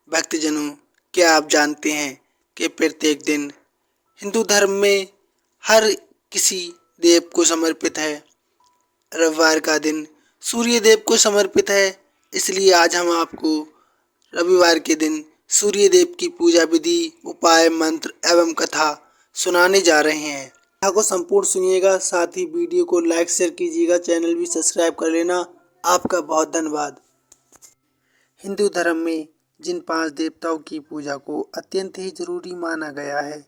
भक्तजनों, क्या आप जानते हैं कि प्रत्येक दिन हिंदू धर्म में हर किसी देव को समर्पित है। रविवार का दिन सूर्य देव को समर्पित है। इसलिए आज हम आपको रविवार के दिन सूर्य देव की पूजा विधि, उपाय, मंत्र एवं कथा सुनाने जा रहे हैं। कथा को संपूर्ण सुनिएगा, साथ ही वीडियो को लाइक शेयर कीजिएगा, चैनल भी सब्सक्राइब कर लेना। आपका बहुत धन्यवाद। हिंदू धर्म में जिन 5 देवताओं की पूजा को अत्यंत ही जरूरी माना गया है,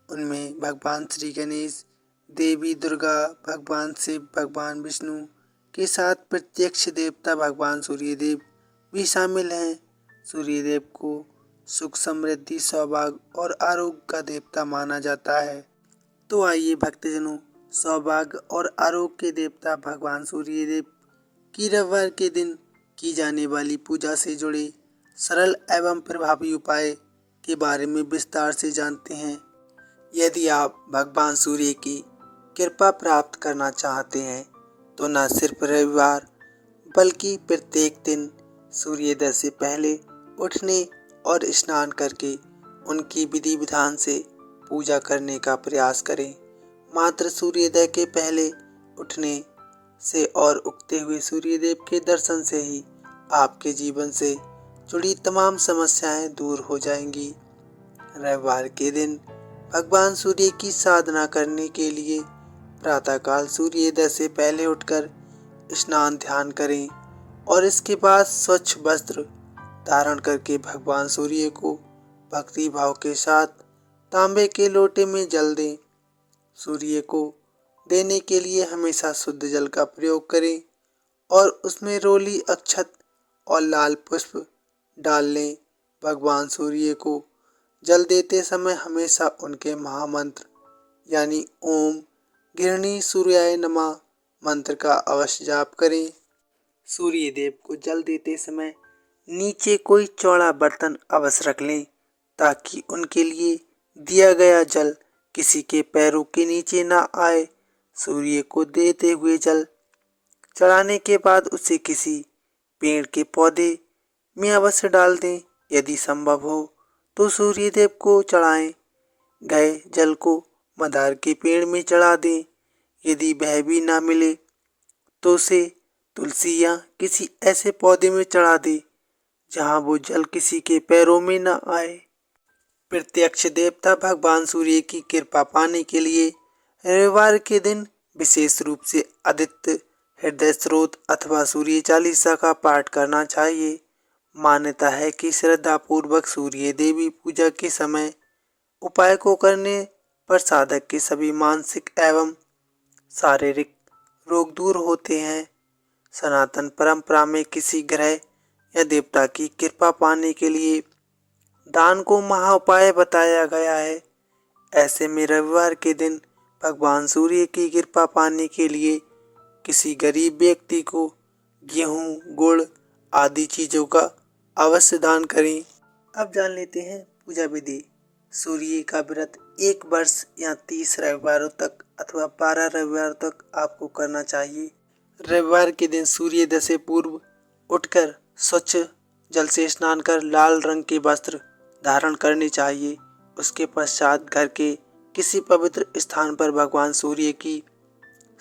उनमें भगवान श्री गणेश, देवी दुर्गा, भगवान शिव, भगवान विष्णु के साथ प्रत्यक्ष देवता भगवान सूर्यदेव भी शामिल हैं। सूर्यदेव को सुख, समृद्धि, सौभाग्य और आरोग्य का देवता माना जाता है। तो आइए भक्तजनों, सौभाग्य और आरोग्य के देवता भगवान सूर्यदेव की रविवार के दिन की जाने वाली पूजा से जुड़े सरल एवं प्रभावी उपाय के बारे में विस्तार से जानते हैं। यदि आप भगवान सूर्य की कृपा प्राप्त करना चाहते हैं तो न सिर्फ रविवार बल्कि प्रत्येक दिन सूर्योदय से पहले उठने और स्नान करके उनकी विधि विधान से पूजा करने का प्रयास करें। मात्र सूर्योदय के पहले उठने से और उगते हुए सूर्यदेव के दर्शन से ही आपके जीवन से जुड़ी तमाम समस्याएं दूर हो जाएंगी। रविवार के दिन भगवान सूर्य की साधना करने के लिए प्रातःकाल सूर्योदय से पहले उठकर स्नान ध्यान करें और इसके बाद स्वच्छ वस्त्र धारण करके भगवान सूर्य को भक्ति भाव के साथ तांबे के लोटे में जल दें। सूर्य को देने के लिए हमेशा शुद्ध जल का प्रयोग करें और उसमें रोली, अक्षत और लाल पुष्प डाल लें। भगवान सूर्य को जल देते समय हमेशा उनके महामंत्र यानी ओम गृहिणी सूर्याय नमः मंत्र का अवश्य जाप करें। सूर्य देव को जल देते समय नीचे कोई चौड़ा बर्तन अवश्य रख लें ताकि उनके लिए दिया गया जल किसी के पैरों के नीचे ना आए। सूर्य को देते हुए जल चढ़ाने के बाद उसे किसी पेड़ के पौधे में अवश्य डाल दें। यदि संभव हो तो सूर्यदेव को चढ़ाए गए जल को मंदार के पेड़ में चढ़ा दें। यदि वह भी ना मिले तो उसे तुलसी या किसी ऐसे पौधे में चढ़ा दे जहां वो जल किसी के पैरों में न आए। प्रत्यक्ष देवता भगवान सूर्य की कृपा पाने के लिए रविवार के दिन विशेष रूप से आदित्य हृदय स्रोत अथवा सूर्य चालीसा का पाठ करना चाहिए। मान्यता है कि श्रद्धा पूर्वक सूर्य देवी पूजा के समय उपाय को करने पर साधक के सभी मानसिक एवं शारीरिक रोग दूर होते हैं। सनातन परंपरा में किसी ग्रह या देवता की कृपा पाने के लिए दान को महाउपाय बताया गया है। ऐसे में रविवार के दिन भगवान सूर्य की कृपा पाने के लिए किसी गरीब व्यक्ति को गेहूं, गुड़ आदि चीजों का अवश्य दान करें। अब जान लेते हैं पूजा विधि। सूर्य का व्रत 1 वर्ष या 30 रविवारों तक अथवा 12 रविवार तक आपको करना चाहिए। रविवार के दिन सूर्योदय से पूर्व उठकर स्वच्छ जल से स्नान कर लाल रंग के वस्त्र धारण करने चाहिए। उसके पश्चात घर के किसी पवित्र स्थान पर भगवान सूर्य की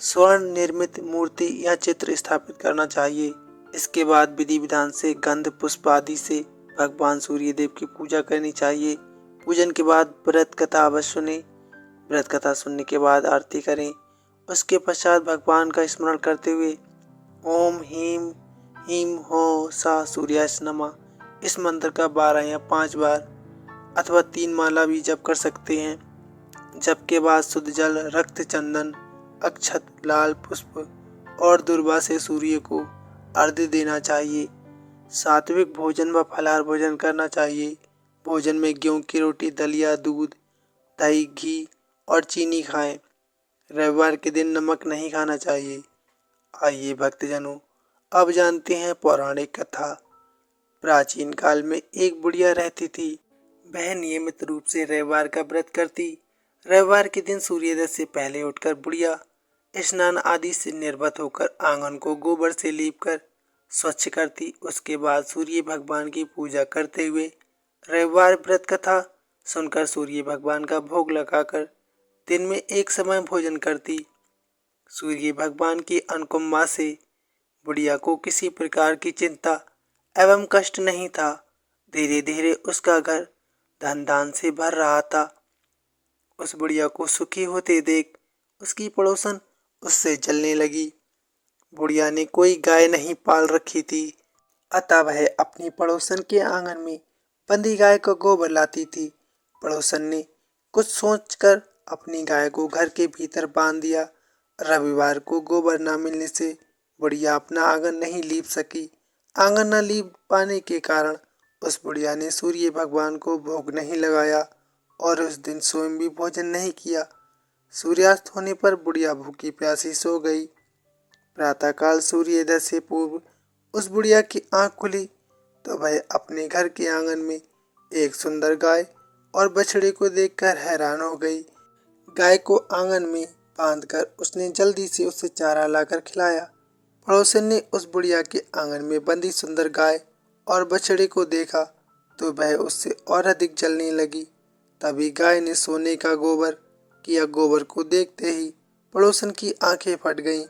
स्वर्ण निर्मित मूर्ति या चित्र स्थापित करना चाहिए। इसके बाद विधि विधान से गंध पुष्प आदि से भगवान सूर्यदेव की पूजा करनी चाहिए। पूजन के बाद व्रत कथा अवश्य सुने। व्रत कथा सुनने के बाद आरती करें। उसके पश्चात भगवान का स्मरण करते हुए ओम ह्रीं ह्रीं हो सा सूर्याय नमः इस मंत्र का 12 या 5 बार अथवा 3 माला भी जप कर सकते हैं। जप के बाद शुद्ध जल, रक्त, चंदन, अक्षत, लाल पुष्प और दुर्वा से सूर्य को अर्घ्य देना चाहिए। सात्विक भोजन व फलाहार भोजन करना चाहिए। भोजन में गेहूं की रोटी, दलिया, दूध, दही, घी और चीनी खाएं। रविवार के दिन नमक नहीं खाना चाहिए। आइए भक्तजनों, अब जानते हैं पौराणिक कथा। प्राचीन काल में एक बुढ़िया रहती थी। वह नियमित रूप से रविवार का व्रत करती। रविवार के दिन सूर्योदय से पहले उठकर बुढ़िया स्नान आदि से निर्वत होकर आंगन को गोबर से लीपकर स्वच्छ करती। उसके बाद सूर्य भगवान की पूजा करते हुए रविवार व्रत कथा सुनकर सूर्य भगवान का भोग लगाकर दिन में एक समय भोजन करती। सूर्य भगवान की अनुपम माँ से बुढ़िया को किसी प्रकार की चिंता एवं कष्ट नहीं था। धीरे धीरे उसका घर धन धान से भर रहा था। उस बुढ़िया को सुखी होते देख उसकी पड़ोसन उससे जलने लगी। बुढ़िया ने कोई गाय नहीं पाल रखी थी, अतः वह अपनी पड़ोसन के आंगन में बंधी गाय को गोबर लाती थी। पड़ोसन ने कुछ सोचकर अपनी गाय को घर के भीतर बांध दिया। रविवार को गोबर न मिलने से बुढ़िया अपना आंगन नहीं लीप सकी। आंगन न लीप पाने के कारण उस बुढ़िया ने सूर्य भगवान को भोग नहीं लगाया और उस दिन स्वयं भी भोजन नहीं किया। सूर्यास्त होने पर बुढ़िया भूखी प्यासी सो गई। प्रातःकाल सूर्योदय से पूर्व उस बुढ़िया की आंख खुली तो वह अपने घर के आंगन में एक सुंदर गाय और बछड़े को देखकर हैरान हो गई। गाय को आंगन में बांधकर उसने जल्दी से उसे चारा लाकर खिलाया। पड़ोसन ने उस बुढ़िया के आंगन में बंधी सुंदर गाय और बछड़े को देखा तो वह उससे और अधिक जलने लगी। तभी गाय ने सोने का गोबर किया। गोबर को देखते ही पड़ोसन की आंखें फट गईं।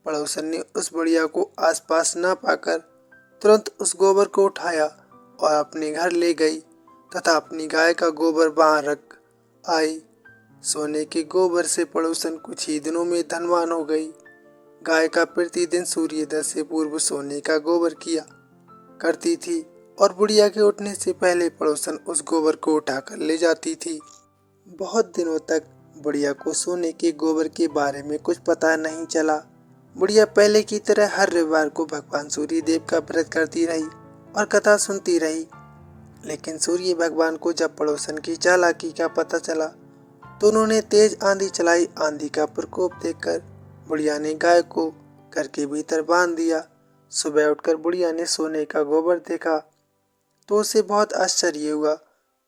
पड़ोसन ने उस बुढ़िया को आसपास न पाकर तुरंत उस गोबर को उठाया और अपने घर ले गई तथा अपनी गाय का गोबर वहां रख आई। सोने के गोबर से पड़ोसन कुछ ही दिनों में धनवान हो गई। गाय का प्रतिदिन सूर्योदय से पूर्व सोने का गोबर किया करती थी और बुढ़िया के उठने से पहले पड़ोसन उस गोबर को उठाकर ले जाती थी। बहुत दिनों तक बुढ़िया को सोने के गोबर के बारे में कुछ पता नहीं चला। बुढ़िया पहले की तरह हर रविवार को भगवान सूर्य देव का व्रत करती रही और कथा सुनती रही। लेकिन सूर्य भगवान को जब पड़ोसन की चालाकी का पता चला तो उन्होंने तेज आंधी चलाई। आंधी का प्रकोप देखकर बुढ़िया ने गाय को घर के भीतर बांध दिया। सुबह उठकर बुढ़िया ने सोने का गोबर देखा तो उसे बहुत आश्चर्य हुआ।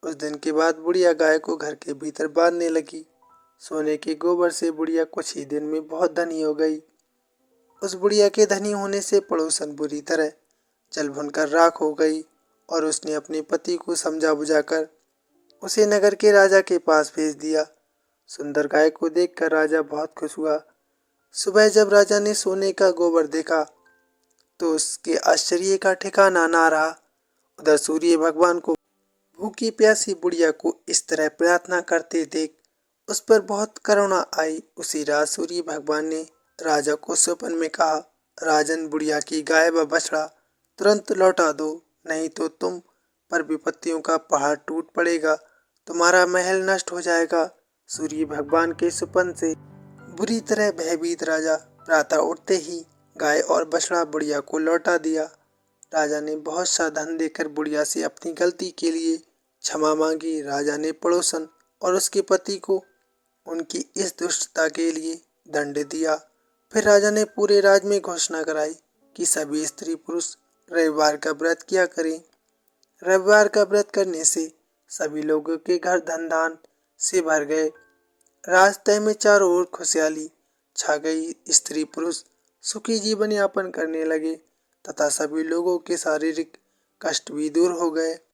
उस दिन के बाद बुढ़िया गाय को घर के भीतर बांधने लगी। सोने के गोबर से बुढ़िया कुछ ही दिन में बहुत धनी हो गई। उस बुढ़िया के धनी होने से पड़ोसन बुरी तरह जल भुनकर राख हो गई और उसने अपने पति को समझा बुझाकर उसे नगर के राजा के पास भेज दिया। सुंदर गाय को देखकर राजा बहुत खुश हुआ। सुबह जब राजा ने सोने का गोबर देखा तो उसके आश्चर्य का ठिकाना ना रहा। उधर सूर्य भगवान को भूखी प्यासी बुढ़िया को इस तरह प्रार्थना करते देख उस पर बहुत करुणा आई। उसी रात सूर्य भगवान ने राजा को स्वप्न में कहा, राजन, बुढ़िया की गाय व बछड़ा तुरंत लौटा दो, नहीं तो तुम पर विपत्तियों का पहाड़ टूट पड़ेगा, तुम्हारा महल नष्ट हो जाएगा। सूर्य भगवान के स्वप्न से बुरी तरह भयभीत राजा प्रातः उठते ही गाय और बछड़ा बुढ़िया को लौटा दिया। राजा ने बहुत सा धन देकर बुढ़िया से अपनी गलती के लिए क्षमा मांगी। राजा ने पड़ोसन और उसके पति को उनकी इस दुष्टता के लिए दंड दिया। फिर राजा ने पूरे राज्य में घोषणा कराई कि सभी स्त्री पुरुष रविवार का व्रत किया करें। रविवार का व्रत करने से सभी लोगों के घर धन धान से भर गए। रास्ते में चारों ओर खुशहाली छा गई। स्त्री पुरुष सुखी जीवन यापन करने लगे तथा सभी लोगों के शारीरिक कष्ट भी दूर हो गए।